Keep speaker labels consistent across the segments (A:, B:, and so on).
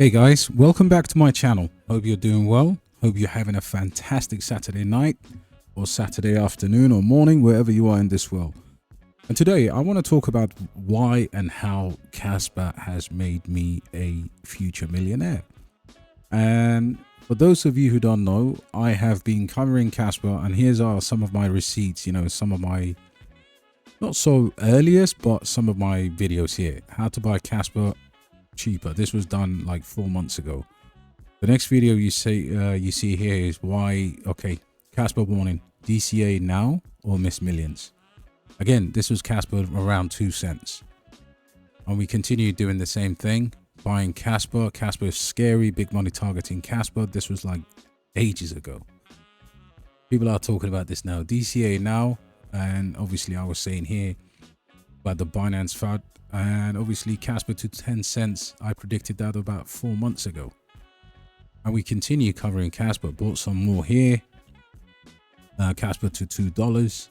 A: Hey guys, welcome back to my channel. Hope you're doing well. Hope you're having a fantastic Saturday night or Saturday afternoon or morning, wherever you are in this world. And today I want to talk about why and how Kaspa has made me a future millionaire. And for those of you who don't know, I have been covering Kaspa, and here's are some of my receipts, some of my not so earliest, but some of my videos here. How to buy Kaspa cheaper. This was done like 4 months ago. The next video you see here is why. Okay, Kaspa warning: DCA now or miss millions. Again, this was Kaspa around 2 cents, and we continue doing the same thing, buying Kaspa. Kaspa is scary, big money targeting Kaspa. This was like ages ago. People are talking about this now, DCA now, and obviously I was saying here about the Binance FUD. And obviously Kaspa to 10 cents, I predicted that about 4 months ago. And we continue covering Kaspa. Bought some more here. Kaspa to $2.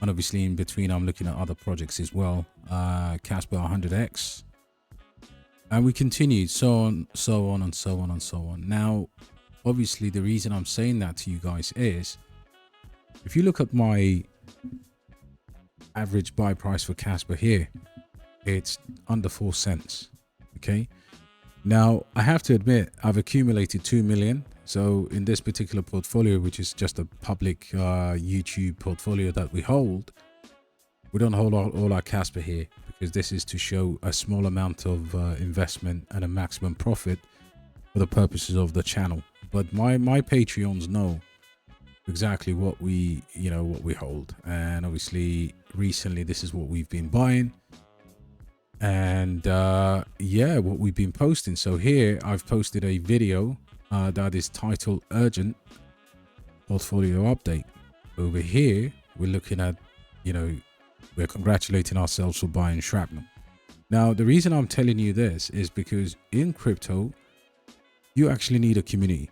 A: And obviously in between I'm looking at other projects as well. Kaspa 100x. And we continued so on and so on and so on. Now, obviously the reason I'm saying that to you guys is, if you look at my average buy price for Kaspa here, it's under 4 cents. Okay, now I have to admit I've accumulated 2 million. So in this particular portfolio, which is just a public YouTube portfolio that we hold, we don't hold all our Kaspa here, because this is to show a small amount of investment and a maximum profit for the purposes of the channel. But my Patreons know exactly what we hold, and obviously recently this is what we've been buying. And yeah, what we've been posting. So here I've posted a video that is titled Urgent Portfolio Update. Over here we're looking at, we're congratulating ourselves for buying shrapnel. Now the reason I'm telling you this is because in crypto you actually need a community.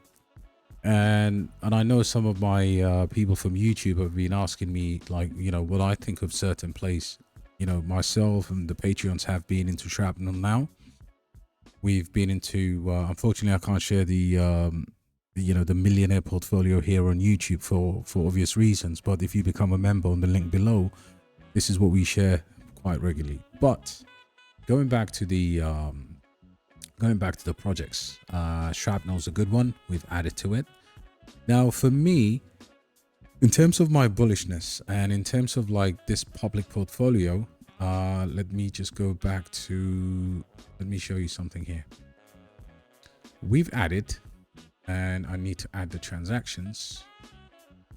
A: And I know some of my people from YouTube have been asking me, like, what I think of certain place. Myself and the Patreons have been into shrapnel now. We've been into, unfortunately, I can't share the, the Millionaire portfolio here on YouTube for obvious reasons. But if you become a member on the link below, this is what we share quite regularly. But going back to the projects, shrapnel's a good one. We've added to it. Now, for me, in terms of my bullishness and in terms of like this public portfolio, let me just go back to, let me show you something here. We've added, and I need to add the transactions.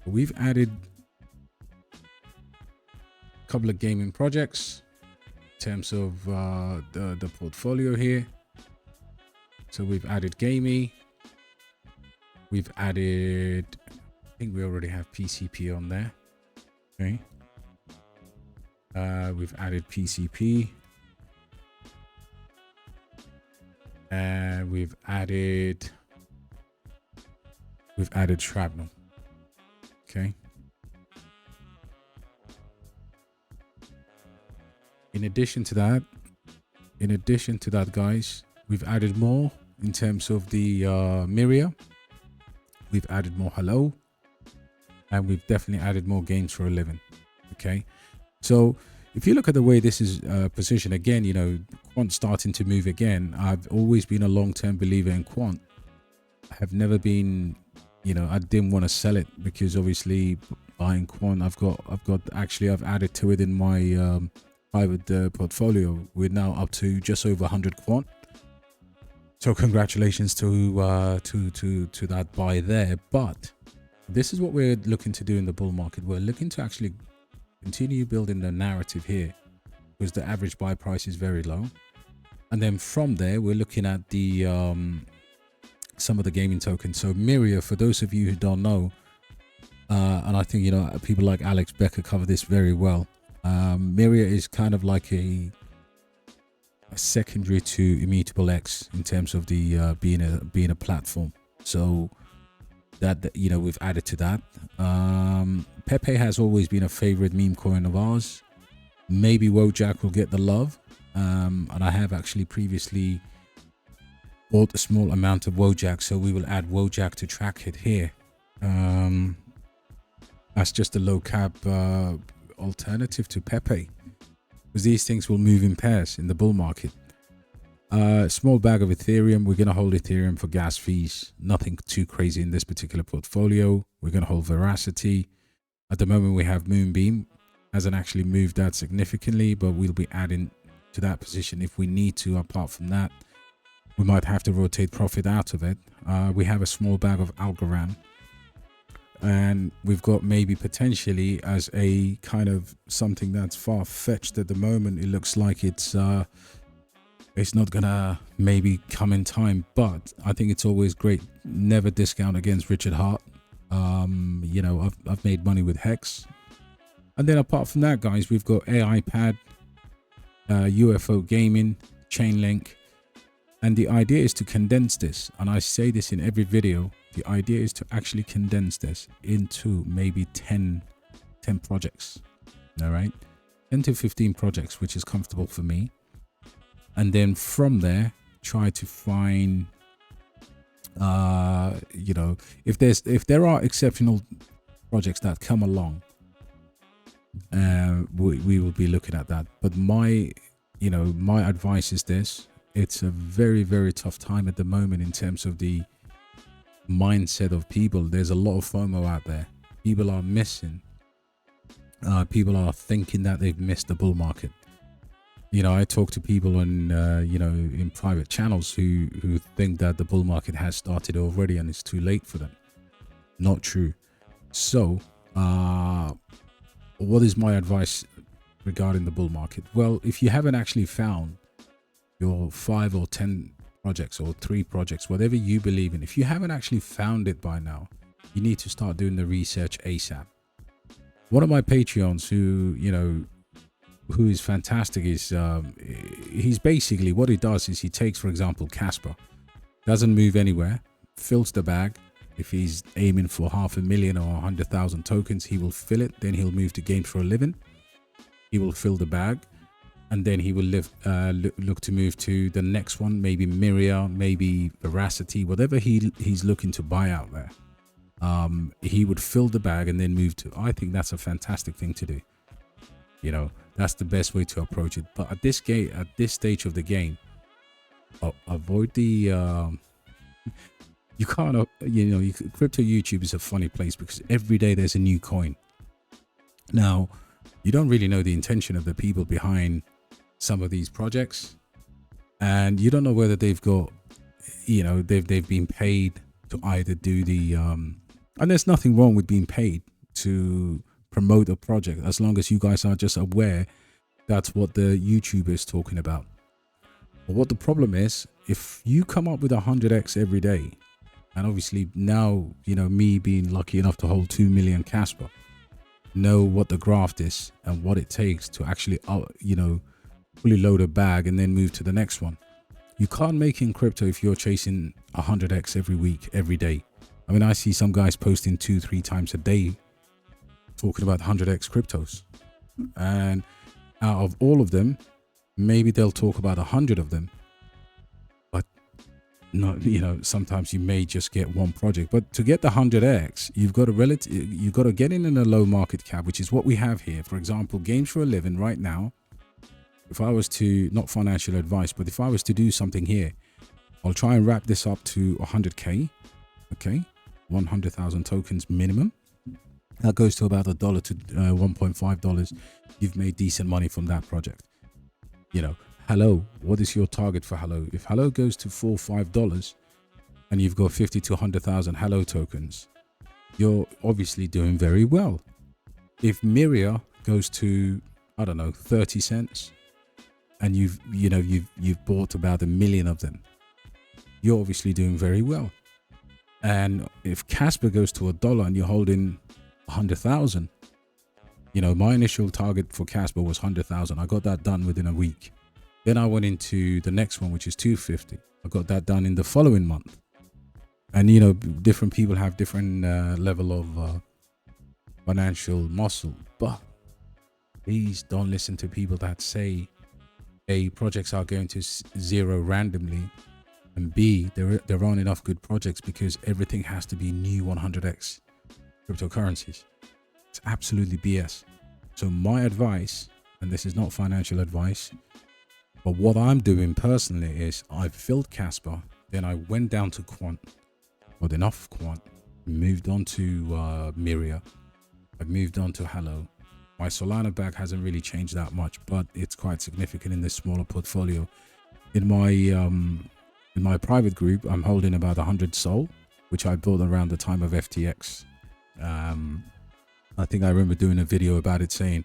A: We've added a couple of gaming projects in terms of the portfolio here. So we've added Gamey. We've added, I think we already have PCP on there. Okay. We've added PCP. And we've added shrapnel. Okay. In addition to that, guys, we've added more in terms of the Myria. We've added more Hello, and we've definitely added more games for a living. Okay, so if you look at the way this is positioned, again, quant starting to move again. I've always been a long-term believer in quant. I have never been, I didn't want to sell it, because obviously buying quant, I've added to it in my private portfolio. We're now up to just over 100 quant. So congratulations to that buy there. But this is what we're looking to do in the bull market. We're looking to actually continue building the narrative here, because the average buy price is very low. And then from there, we're looking at the some of the gaming tokens. So Myria, for those of you who don't know, and I think people like Alex Becker cover this very well. Myria is kind of like a secondary to Immutable X in terms of the being a platform. So that we've added to that. Pepe has always been a favorite meme coin of ours. Maybe Wojak will get the love, and I have actually previously bought a small amount of Wojak, so we will add Wojak to track it here. That's just a low cap alternative to Pepe, because these things will move in pairs in the bull market. Small bag of Ethereum. We're going to hold Ethereum for gas fees. Nothing too crazy in this particular portfolio. We're going to hold Veracity. At the moment, we have Moonbeam. Hasn't actually moved that significantly, but we'll be adding to that position if we need to. Apart from that, we might have to rotate profit out of it. We have a small bag of Algorand. And we've got maybe potentially as a kind of something that's far-fetched at the moment. It looks like it's not gonna maybe come in time, but I think it's always great. Never discount against Richard Hart. You know, I've made money with Hex. And then apart from that, guys, we've got AI Pad, UFO Gaming, Chainlink. And the idea is to condense this. And I say this in every video. The idea is to actually condense this into maybe 10 projects. All right. 10 to 15 projects, which is comfortable for me. And then from there, try to find, you know, if there are exceptional projects that come along, we will be looking at that. But my advice is this: it's a very, very tough time at the moment in terms of the mindset of people. There's a lot of FOMO out there. People are missing. People are thinking that they've missed the bull market. You know, I talk to people in private channels who think that the bull market has started already and it's too late for them. Not true. So, what is my advice regarding the bull market? Well, if you haven't actually found your 5 or 10 projects or 3 projects, whatever you believe in, if you haven't actually found it by now, you need to start doing the research ASAP. One of my Patreons who is fantastic is he's basically, what he does is he takes, for example, Kaspa, doesn't move anywhere, fills the bag. If he's aiming for 500,000 or 100,000 tokens, he will fill it. Then he'll move to Games for a Living. He will fill the bag, and then he will look to move to the next one, maybe Myria, maybe Veracity, whatever he's looking to buy out there. He would fill the bag and then move to. I think that's a fantastic thing to do. You know, that's the best way to approach it. But at this stage of the game, avoid the. You can't, crypto YouTube is a funny place because every day there's a new coin. Now, you don't really know the intention of the people behind some of these projects, and you don't know whether they've got, they've been paid to either do the. And there's nothing wrong with being paid to promote a project as long as you guys are just aware that's what the YouTuber is talking about. But what the problem is, if you come up with 100x every day. And obviously now, me being lucky enough to hold 2 million Kaspa, know what the graft is and what it takes to actually, fully load a bag and then move to the next one. You can't make in crypto if you're chasing 100x every week, every day. I mean, I see some guys posting 2-3 times a day talking about 100x cryptos. And out of all of them, maybe they'll talk about 100 of them. No, sometimes you may just get one project, but to get the 100x, you've got to get in a low market cap, which is what we have here. For example, Games for a Living right now. If I was to, not financial advice, but if I was to do something here, I'll try and wrap this up to 100k. Okay, 100,000 tokens minimum. That goes to about $1 to $1.5. You've made decent money from that project. Hello, what is your target for Hello? If Hello goes to $4 or $5 and you've got 50 to 100,000 Hello tokens, you're obviously doing very well. If Myria goes to, I don't know, 30 cents and you've bought about 1 million of them, you're obviously doing very well. And if Kaspa goes to $1 and you're holding 100,000, my initial target for Kaspa was 100,000. I got that done within a week. Then I went into the next one, which is 250. I got that done in the following month. And, different people have different level of financial muscle. But please don't listen to people that say, hey, projects are going to zero randomly and B, there aren't enough good projects because everything has to be new 100x cryptocurrencies. It's absolutely BS. So my advice, and this is not financial advice, but what I'm doing personally is I've filled Kaspa, then I went down to Quant, got enough Quant, moved on to Myria, I've moved on to Hello. My Solana bag hasn't really changed that much, but it's quite significant in this smaller portfolio. In my private group, I'm holding about 100 Sol, which I bought around the time of FTX. I think I remember doing a video about it saying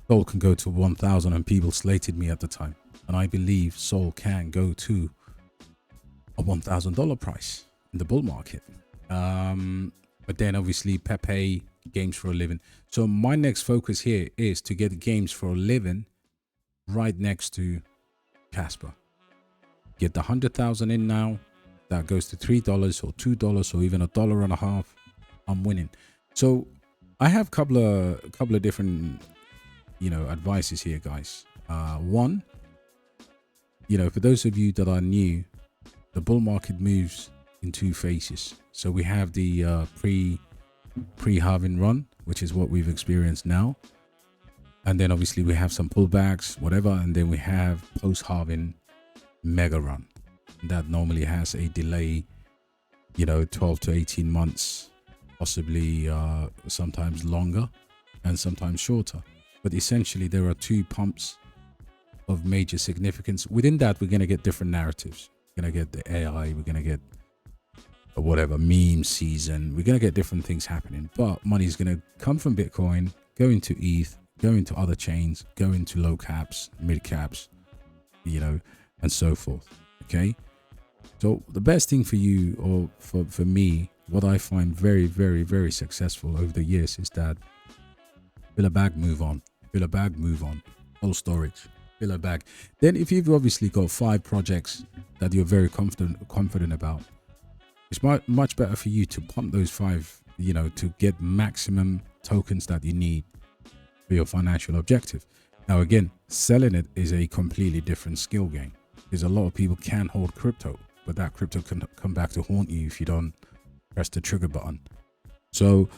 A: Sol can go to 1,000, and people slated me at the time. And I believe Sol can go to a $1,000 price in the bull market. But then obviously Pepe, games for a living. So my next focus here is to get games for a living right next to Kaspa. Get the 100,000 in now. That goes to $3 or $2 or even $1.50. I'm winning. So I have a couple of different, advices here, guys. One, for those of you that are new, the bull market moves in two phases. So we have the pre-halving run, which is what we've experienced now. And then obviously we have some pullbacks, whatever. And then we have post-halving mega run. That normally has a delay, 12 to 18 months, possibly sometimes longer and sometimes shorter. But essentially there are two pumps of major significance. Within that, we're going to get different narratives. We're going to get the AI, we're going to get whatever meme season, we're going to get different things happening. But money is going to come from Bitcoin, go into ETH, go into other chains, go into low caps, mid caps, and so forth. Okay. So the best thing for you, or for me, what I find very, very, very successful over the years is that fill a bag, move on, fill a bag, move on, hold storage, fill a bag. Then if you've obviously got 5 projects that you're very confident about, it's much better for you to pump those 5, to get maximum tokens that you need for your financial objective. Now, again, selling it is a completely different skill game, because a lot of people can hold crypto, but that crypto can come back to haunt you if you don't press the trigger button. So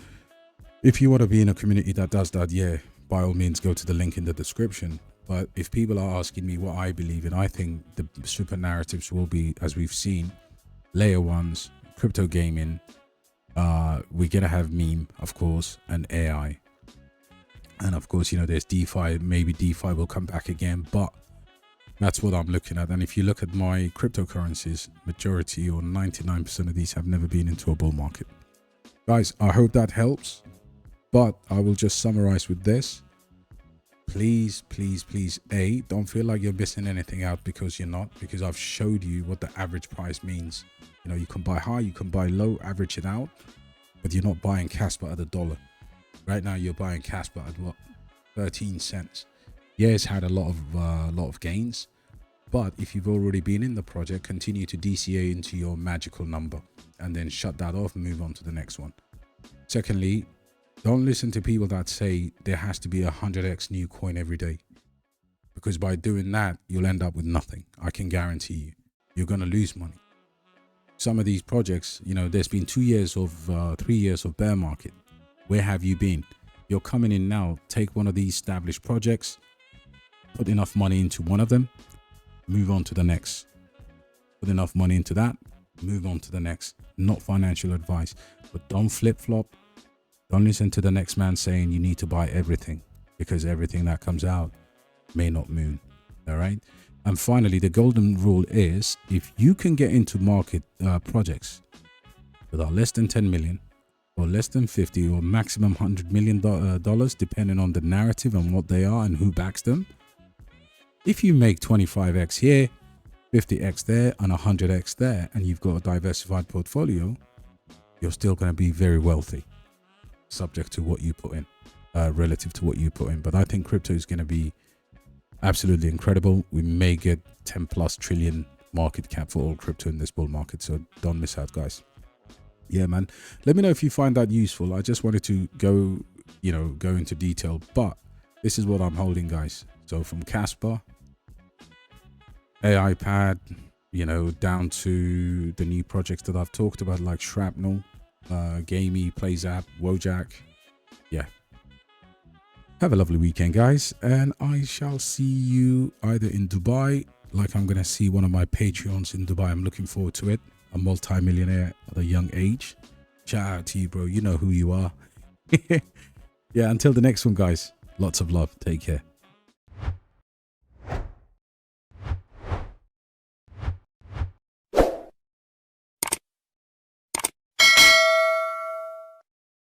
A: if you want to be in a community that does that, yeah, by all means, go to the link in the description. But if people are asking me what I believe in, I think the super narratives will be, as we've seen, layer ones, crypto gaming, we're gonna have meme, of course, and AI, and of course, there's DeFi. Maybe DeFi will come back again, but that's what I'm looking at. And if you look at my cryptocurrencies, majority or 99% of these have never been into a bull market. Guys, I hope that helps, but I will just summarize with this. Please, please, please, don't feel like you're missing anything out, because you're not, because I've showed you what the average price means. You can buy high, you can buy low, average it out, but you're not buying Kaspa at $1. Right now, you're buying Kaspa at what? 13 cents. Yeah, it's had a lot of gains, but if you've already been in the project, continue to DCA into your magical number and then shut that off and move on to the next one. Secondly, don't listen to people that say there has to be 100x new coin every day, because by doing that, you'll end up with nothing. I can guarantee you, you're going to lose money. Some of these projects, there's been 2 years of 3 years of bear market. Where have you been? You're coming in now. Take one of these established projects, put enough money into one of them, move on to the next. Put enough money into that, move on to the next. Not financial advice, but don't flip-flop. Don't listen to the next man saying you need to buy everything, because everything that comes out may not move. All right. And finally, the golden rule is, if you can get into market projects that are less than 10 million or less than 50 or maximum $100 million, depending on the narrative and what they are and who backs them. If you make 25x here, 50x there, and 100x there, and you've got a diversified portfolio, you're still going to be very wealthy, subject to what you put in, relative to what you put in. But I think crypto is going to be absolutely incredible. We may get 10 plus trillion market cap for all crypto in this bull market. So don't miss out, guys. Yeah, man. Let me know if you find that useful. I just wanted to go into detail, but this is what I'm holding, guys. So from Kaspa, AI pad, you know, down to the new projects that I've talked about, like Shrapnel, Gamey, PlayZap, Wojak. Yeah. Have a lovely weekend, guys. And I shall see you either in Dubai, like I'm going to see one of my Patreons in Dubai. I'm looking forward to it. A multi-millionaire at a young age. Shout out to you, bro. You know who you are. Yeah, until the next one, guys. Lots of love. Take care.